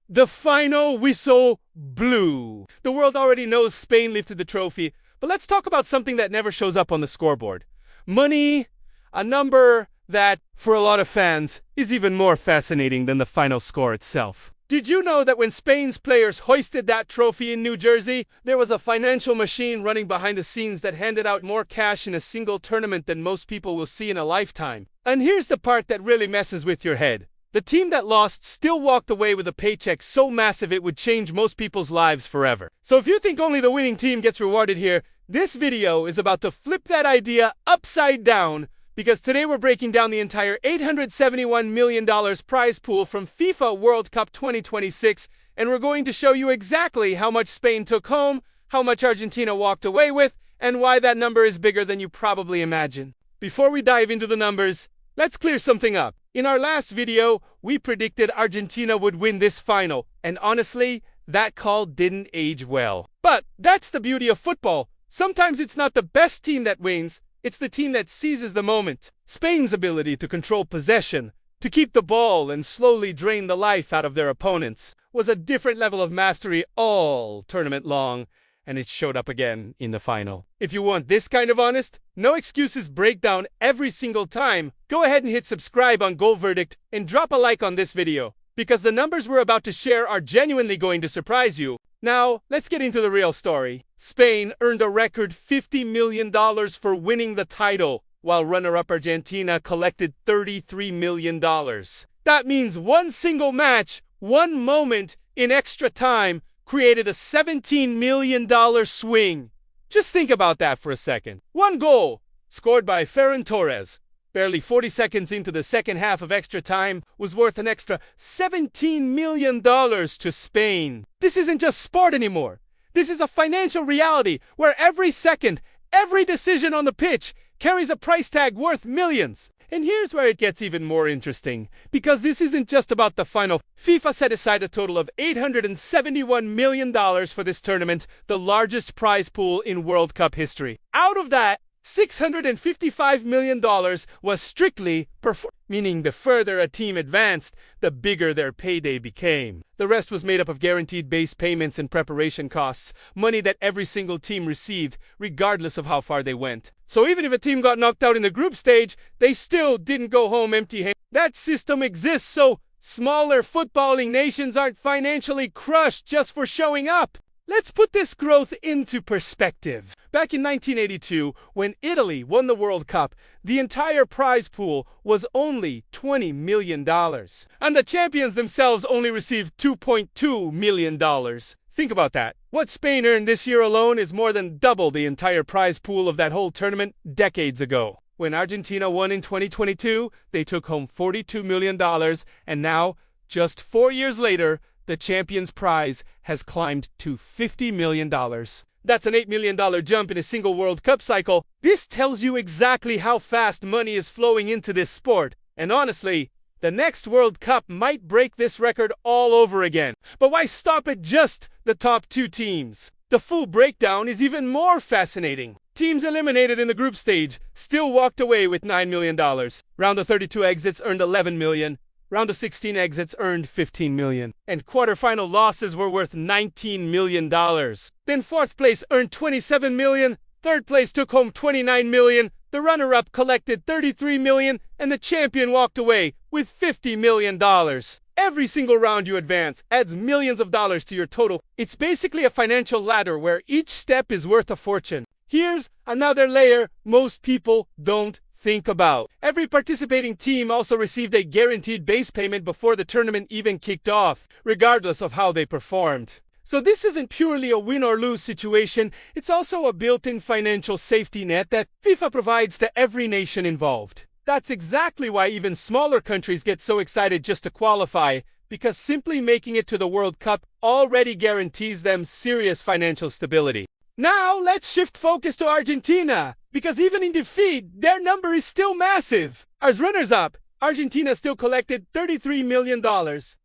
The final whistle blew. The world already knows Spain lifted the trophy, but let's talk about something that never shows up on the scoreboard. Money, a number that, for a lot of fans, is even more fascinating than the final score itself. Did you know that when Spain's players hoisted that trophy in New Jersey, there was a financial machine running behind the scenes that handed out more cash in a single tournament than most people will see in a lifetime? And here's the part that really messes with your head. The team that lost still walked away with a paycheck so massive it would change most people's lives forever. So if you think only the winning team gets rewarded here, this video is about to flip that idea upside down, because today we're breaking down the entire $871 million prize pool from FIFA World Cup 2026, and we're going to show you exactly how much Spain took home, how much Argentina walked away with, and why that number is bigger than you probably imagine. Before we dive into the numbers, let's clear something up. In our last video, we predicted Argentina would win this final, and honestly, that call didn't age well. But that's the beauty of football. Sometimes it's not the best team that wins, it's the team that seizes the moment. Spain's ability to control possession, to keep the ball and slowly drain the life out of their opponents, was a different level of mastery all tournament long, and it showed up again in the final. If you want this kind of honest, no excuses breakdown every single time, go ahead and hit subscribe on Goal Verdict and drop a like on this video, because the numbers we're about to share are genuinely going to surprise you. Now, let's get into the real story. Spain earned a record $50 million for winning the title, while runner-up Argentina collected $33 million. That means one single match, one moment in extra time, created a $17 million swing. Just think about that for a second. One goal, scored by Ferran Torres, barely 40 seconds into the second half of extra time, was worth an extra $17 million to Spain. This isn't just sport anymore. This is a financial reality where every second, every decision on the pitch carries a price tag worth millions. And here's where it gets even more interesting, because this isn't just about the final. FIFA set aside a total of $871 million for this tournament, the largest prize pool in World Cup history. Out of that, $655 million was strictly performance, meaning the further a team advanced, the bigger their payday became. The rest was made up of guaranteed base payments and preparation costs, money that every single team received, regardless of how far they went. So even if a team got knocked out in the group stage, they still didn't go home empty-handed. That system exists so smaller footballing nations aren't financially crushed just for showing up. Let's put this growth into perspective. Back in 1982, when Italy won the World Cup, the entire prize pool was only $20 million. And the champions themselves only received $2.2 million. Think about that. What Spain earned this year alone is more than double the entire prize pool of that whole tournament decades ago. When Argentina won in 2022, they took home $42 million, and now, just 4 years later, the champions' prize has climbed to $50 million. That's an $8 million jump in a single World Cup cycle. This tells you exactly how fast money is flowing into this sport. And honestly, the next World Cup might break this record all over again. But why stop at just the top two teams? The full breakdown is even more fascinating. Teams eliminated in the group stage still walked away with $9 million. Round of 32 exits earned $11 million. Round of 16 exits earned $15 million. And quarterfinal losses were worth $19 million. Then fourth place earned $27 million. Third place took home $29 million. The runner-up collected $33 million. And the champion walked away with $50 million. Every single round you advance adds millions of dollars to your total. It's basically a financial ladder where each step is worth a fortune. Here's another layer most people don't think about. Every participating team also received a guaranteed base payment before the tournament even kicked off, regardless of how they performed. So this isn't purely a win or lose situation, it's also a built-in financial safety net that FIFA provides to every nation involved. That's exactly why even smaller countries get so excited just to qualify, because simply making it to the World Cup already guarantees them serious financial stability. Now let's shift focus to Argentina, because even in defeat, their number is still massive. As runners-up, Argentina still collected $33 million,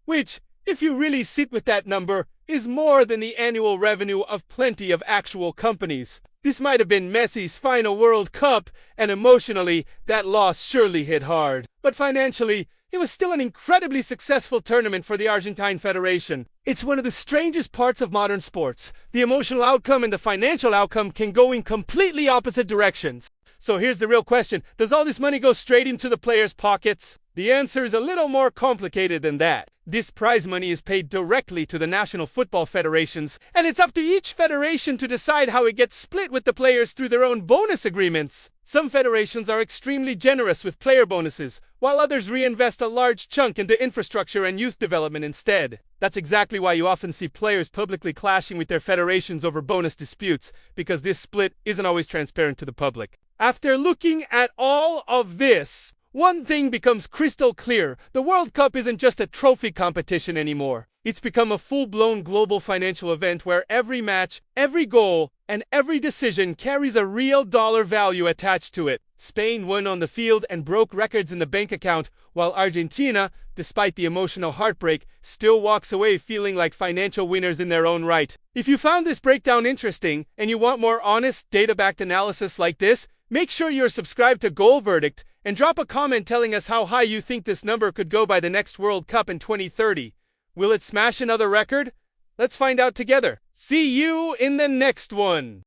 which, if you really sit with that number, is more than the annual revenue of plenty of actual companies. This might have been Messi's final World Cup, and emotionally, that loss surely hit hard. But financially, it was still an incredibly successful tournament for the Argentine Federation. It's one of the strangest parts of modern sports. The emotional outcome and the financial outcome can go in completely opposite directions. So here's the real question. Does all this money go straight into the players' pockets? The answer is a little more complicated than that. This prize money is paid directly to the national football federations, and it's up to each federation to decide how it gets split with the players through their own bonus agreements. Some federations are extremely generous with player bonuses, while others reinvest a large chunk into infrastructure and youth development instead. That's exactly why you often see players publicly clashing with their federations over bonus disputes, because this split isn't always transparent to the public. After looking at all of this, one thing becomes crystal clear. The World Cup isn't just a trophy competition anymore. It's become a full-blown global financial event where every match, every goal, and every decision carries a real dollar value attached to it. Spain won on the field and broke records in the bank account, while Argentina, despite the emotional heartbreak, still walks away feeling like financial winners in their own right. If you found this breakdown interesting, and you want more honest, data-backed analysis like this, make sure you're subscribed to Goal Verdict, and drop a comment telling us how high you think this number could go by the next World Cup in 2030. Will it smash another record? Let's find out together. See you in the next one.